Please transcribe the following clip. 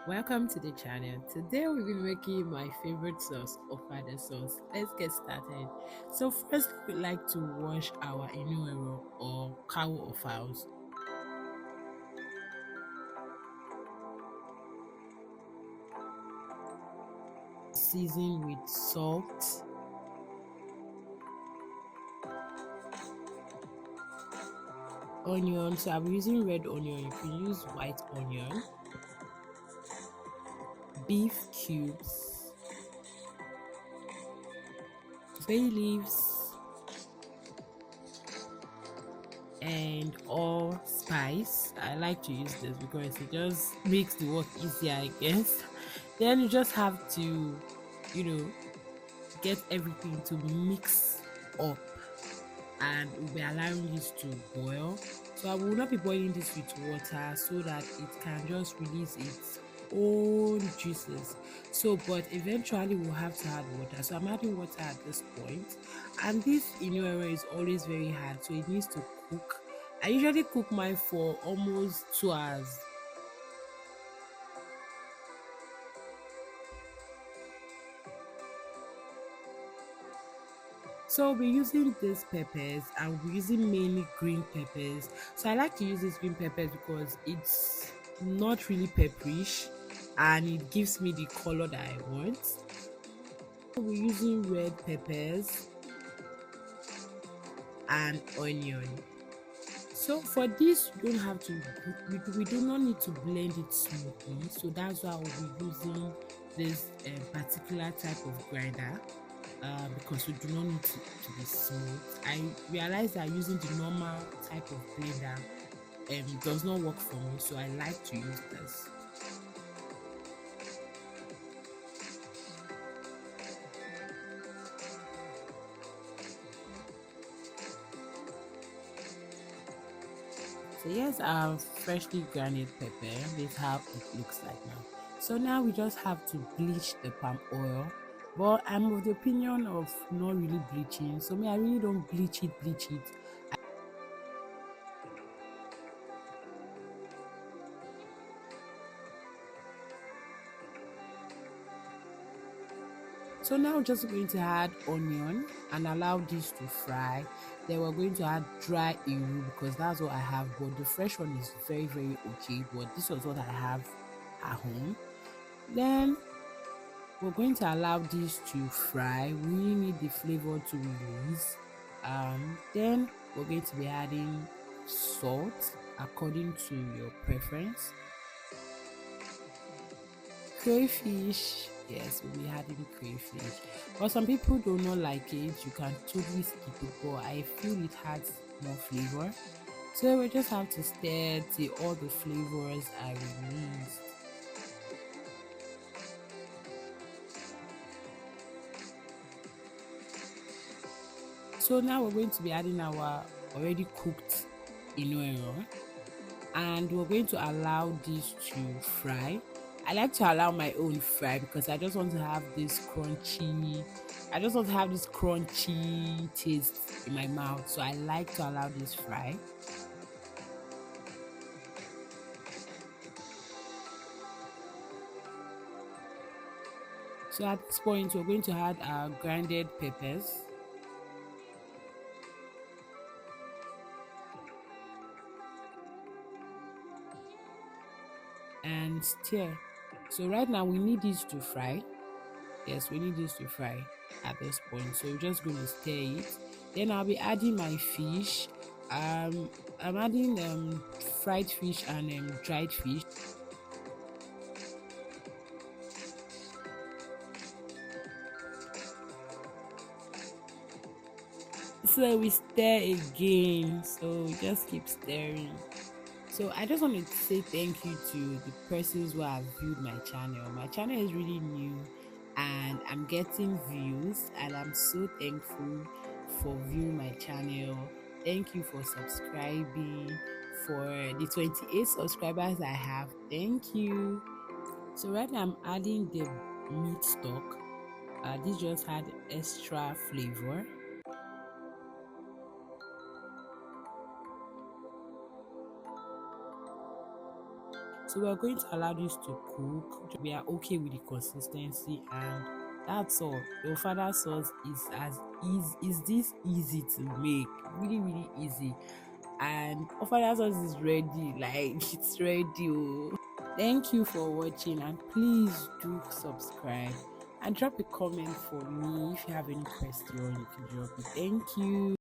Welcome to the channel. Today we'll be making my favorite sauce, Ofada sauce. Let's get started. So first we'd like to wash our Inu Eron or Cow Offals. Season with salt, onion. So I'm using red onion. You can use white onion, beef cubes, bay leaves, and all spice. I like to use this because it just makes the work easier, I guess. Then you just have to, you know, get everything to mix up, and we'll be allowing this to boil. So I will not be boiling this with water so that it can just release its own juices. So but eventually we'll have to add water, so I'm adding water at this point. And this Inu is always very hard, so it needs to cook. I usually cook mine for almost 2 hours. So we're using these peppers, and we're using mainly green peppers. So I like to use these green peppers because it's not really pepperish and it gives me the color that I want. We're using red peppers and onion. So for this, you don't have to, we do not need to blend it smoothly. So that's why we'll be using this particular type of grinder. Because we do not need to be smooth. I realized that using the normal type of blender does not work for me, so I like to use this. So here's our freshly grounded pepper. This is how it looks like now. So now we just have to bleach the palm oil, but I'm of the opinion of not really bleaching. So me, I really don't bleach it. So now we're just going to add onion and allow this to fry. Then we're going to add dry Iru because that's what I have, but the fresh one is very okay, but this was what I have at home. Then we're going to allow this to fry. We really need the flavor to release. Then we're going to be adding salt according to your preference. Crayfish, yes, we'll be adding crayfish. But some people do not like it. You can totally skip it, but I feel it has more flavor. So we just have to stir till all the flavors are released. So now we're going to be adding our already cooked Inu Eron, and we're going to allow this to fry. I like to allow my own fry because I just want to have this crunchy, taste in my mouth. So I like to allow this fry. So at this point, we're going to add our grounded peppers. And stir. So right now we need this to fry. Yes, we need this to fry at this point. So we're just going to stir it. Then I'll be adding my fish. I'm adding fried fish and dried fish. So we stir again. So just keep stirring. So I just want to say thank you to the persons who have viewed my channel. My channel is really new and I'm getting views, and I'm so thankful for viewing my channel. Thank you for subscribing. For the 28 subscribers I have, thank you. So right now I'm adding the meat stock. This just had extra flavor. So we're going to allow this to cook. We are okay with the consistency, and that's all. The Ofada sauce is as easy, is this easy to make, really really easy. And Ofada sauce is ready, like it's ready. Oh. Thank you for watching, and please do subscribe and drop a comment for me if you have any question. You can drop it. Thank you.